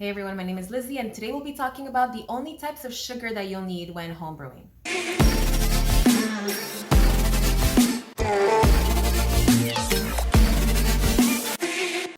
Hey everyone, my name is Lizzie and today we'll be talking about the only types of sugar that you'll need when homebrewing.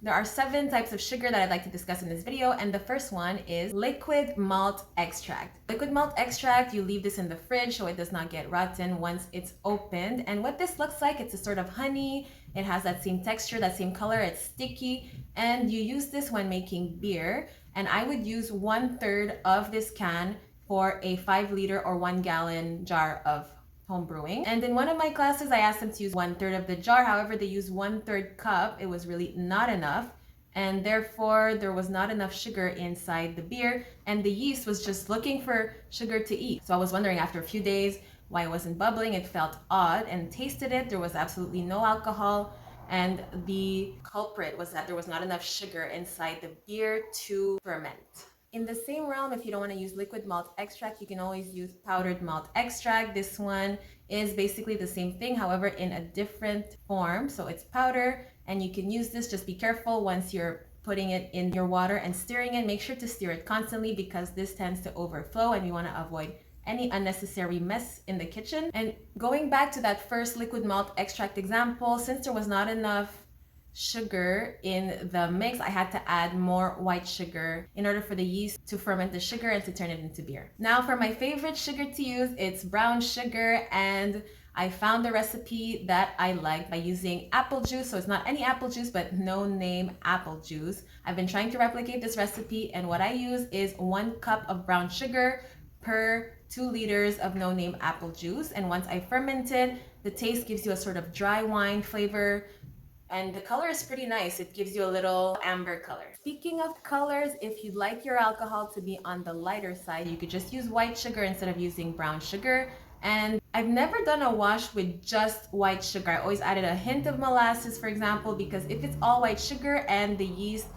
There are 7 types of sugar that I'd like to discuss in this video, and the first one is liquid malt extract. Liquid malt extract, you leave this in the fridge so it does not get rotten once it's opened. And what this looks like, it's a sort of honey. It has that same texture, that same color, it's sticky, and you use this when making beer. And I would use 1/3 of this can for a 5-liter or 1-gallon jar of home brewing. And in one of my classes, I asked them to use 1/3 of the jar. However, they used 1/3 cup. It was really not enough. And therefore, there was not enough sugar inside the beer. And the yeast was just looking for sugar to eat. So I was wondering after a few days why it wasn't bubbling. It felt odd, and tasted it. There was absolutely no alcohol. And the culprit was that there was not enough sugar inside the beer to ferment. In the same realm, if you don't want to use liquid malt extract, you can always use powdered malt extract. This one is basically the same thing, however, in a different form. So it's powder, and you can use this. Just be careful once you're putting it in your water and stirring it. Make sure to stir it constantly because this tends to overflow, and we want to avoid any unnecessary mess in the kitchen. And going back to that first liquid malt extract example, since there was not enough sugar in the mix, I had to add more white sugar in order for the yeast to ferment the sugar and to turn it into beer. Now for my favorite sugar to use, it's brown sugar, and I found the recipe that I like by using apple juice. So it's not any apple juice, but no name apple juice. I've been trying to replicate this recipe, and what I use is 1 cup of brown sugar per 2 liters of no name apple juice. And once I ferment it, the taste gives you a sort of dry wine flavor. And the color is pretty nice. It gives you a little amber color. Speaking of colors, if you'd like your alcohol to be on the lighter side, you could just use white sugar instead of using brown sugar. And I've never done a wash with just white sugar. I always added a hint of molasses, for example, because if it's all white sugar and the yeast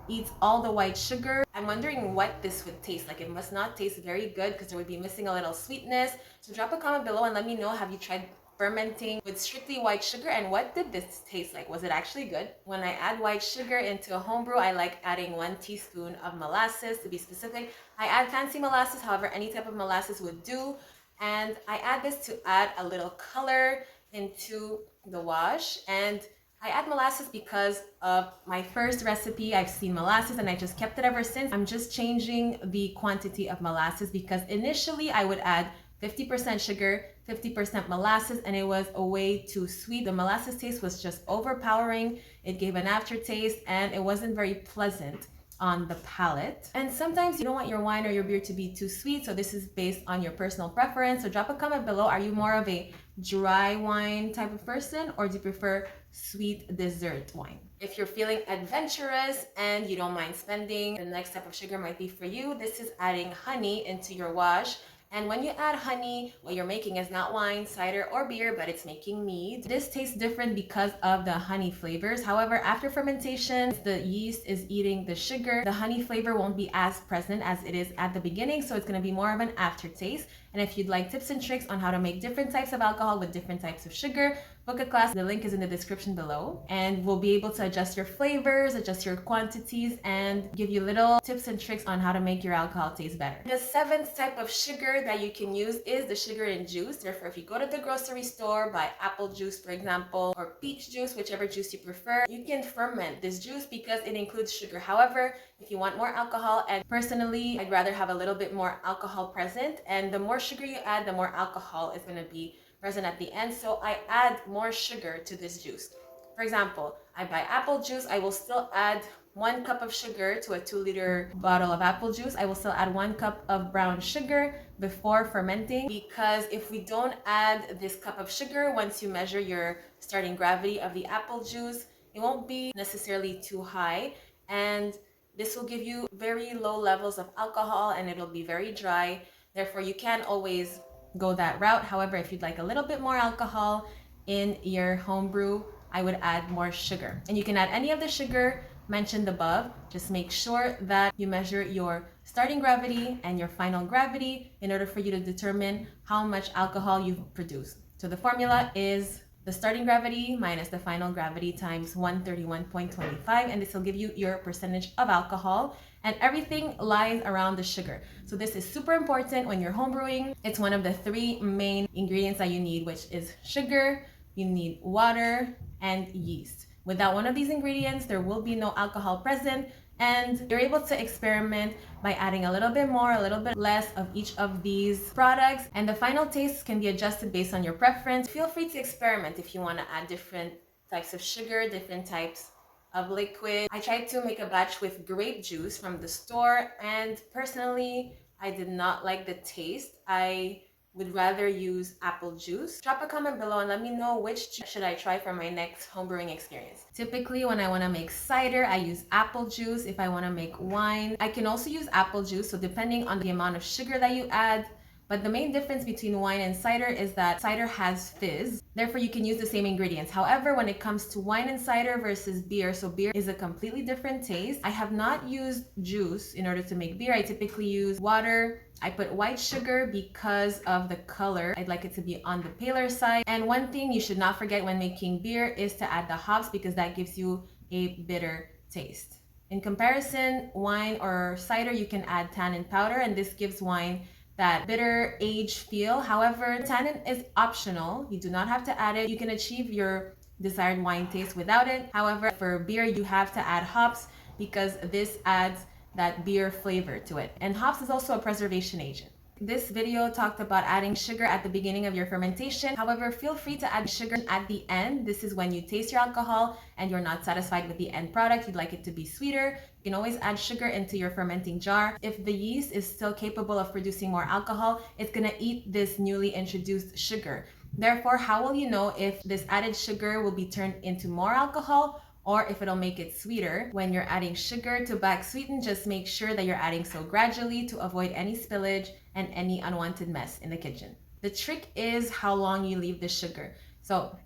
eats all the white sugar, I'm wondering what this would taste like. It must not taste very good because there would be missing a little sweetness. So drop a comment below and let me know, have you tried fermenting with strictly white sugar, and what did this taste like? Was it actually good? When I add white sugar into a homebrew, I like adding 1 teaspoon of molasses. To be specific, I add fancy molasses, however any type of molasses would do. And I add this to add a little color into the wash. And I add molasses because of my first recipe. I've seen molasses and I just kept it ever since. I'm just changing the quantity of molasses because initially I would add 50% sugar, 50% molasses, and it was a way too sweet. The molasses taste was just overpowering. It gave an aftertaste and it wasn't very pleasant on the palate. And sometimes you don't want your wine or your beer to be too sweet, so this is based on your personal preference. So drop a comment below. Are you more of a dry wine type of person, or do you prefer sweet dessert wine? If you're feeling adventurous and you don't mind spending, the next type of sugar might be for you. This is adding honey into your wash. And when you add honey, what you're making is not wine, cider, or beer, but it's making mead. This tastes different because of the honey flavors. However, after fermentation, the yeast is eating the sugar. The honey flavor won't be as present as it is at the beginning, so it's going to be more of an aftertaste. And if you'd like tips and tricks on how to make different types of alcohol with different types of sugar, book a class. The link is in the description below, and we'll be able to adjust your flavors, adjust your quantities, and give you little tips and tricks on how to make your alcohol taste better. The 7th type of sugar that you can use is the sugar in juice. Therefore, if you go to the grocery store, buy apple juice, for example, or peach juice, whichever juice you prefer, you can ferment this juice because it includes sugar. However, if you want more alcohol, and personally, I'd rather have a little bit more alcohol present, and the more sugar you add, the more alcohol is going to be present at the end. So I add more sugar to this juice. For example, I buy apple juice, I will still add 1 cup of sugar to a 2-liter bottle of apple juice. I will still add 1 cup of brown sugar before fermenting, because if we don't add this cup of sugar, once you measure your starting gravity of the apple juice, it won't be necessarily too high, and this will give you very low levels of alcohol and it'll be very dry. Therefore, you can always go that route. However, if you'd like a little bit more alcohol in your homebrew, I would add more sugar. And you can add any of the sugar mentioned above. Just make sure that you measure your starting gravity and your final gravity in order for you to determine how much alcohol you've produced. So the formula is the starting gravity minus the final gravity times 131.25, and this will give you your percentage of alcohol. and everything lies around the sugar. So this is super important when you're homebrewing. It's one of the 3 main ingredients that you need, which is sugar, you need water, and yeast. Without one of these ingredients, there will be no alcohol present, and you're able to experiment by adding a little bit more, a little bit less of each of these products, and the final taste can be adjusted based on your preference. Feel free to experiment if you want to add different types of sugar, different types of liquid. I tried to make a batch with grape juice from the store, and personally, I did not like the taste. I would rather use apple juice. Drop a comment below and let me know which juice should I try for my next homebrewing experience. Typically, when I want to make cider, I use apple juice. If I want to make wine, I can also use apple juice. So depending on the amount of sugar that you add. But the main difference between wine and cider is that cider has fizz. Therefore, you can use the same ingredients. However, when it comes to wine and cider versus beer, so beer is a completely different taste. I have not used juice in order to make beer. I typically use water. I put white sugar because of the color. I'd like it to be on the paler side. And one thing you should not forget when making beer is to add the hops, because that gives you a bitter taste. In comparison, wine or cider, you can add tannin powder, and this gives wine that bitter age feel. However, tannin is optional. You do not have to add it. You can achieve your desired wine taste without it. However, for beer, you have to add hops because this adds that beer flavor to it. And hops is also a preservation agent. This video talked about adding sugar at the beginning of your fermentation. However, feel free to add sugar at the end. This is when you taste your alcohol and you're not satisfied with the end product. You'd like it to be sweeter. You can always add sugar into your fermenting jar. If the yeast is still capable of producing more alcohol, it's gonna eat this newly introduced sugar. Therefore, how will you know if this added sugar will be turned into more alcohol or if it'll make it sweeter? When you're adding sugar to back sweeten, just make sure that you're adding so gradually to avoid any spillage and any unwanted mess in the kitchen. The trick is how long you leave the sugar. So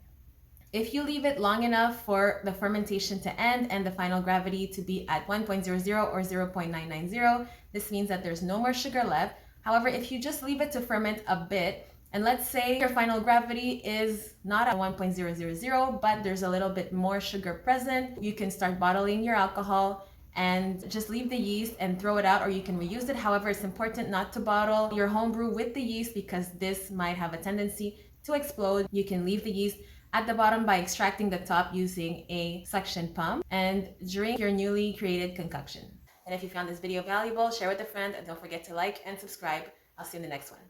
if you leave it long enough for the fermentation to end and the final gravity to be at 1.00 or 0.990, this means that there's no more sugar left. However, if you just leave it to ferment a bit, and let's say your final gravity is not at 1.000, but there's a little bit more sugar present, you can start bottling your alcohol and just leave the yeast and throw it out, or you can reuse it. However, it's important not to bottle your homebrew with the yeast because this might have a tendency to explode. You can leave the yeast at the bottom by extracting the top using a suction pump and drink your newly created concoction. And if you found this video valuable, share with a friend, and don't forget to like and subscribe. I'll see you in the next one.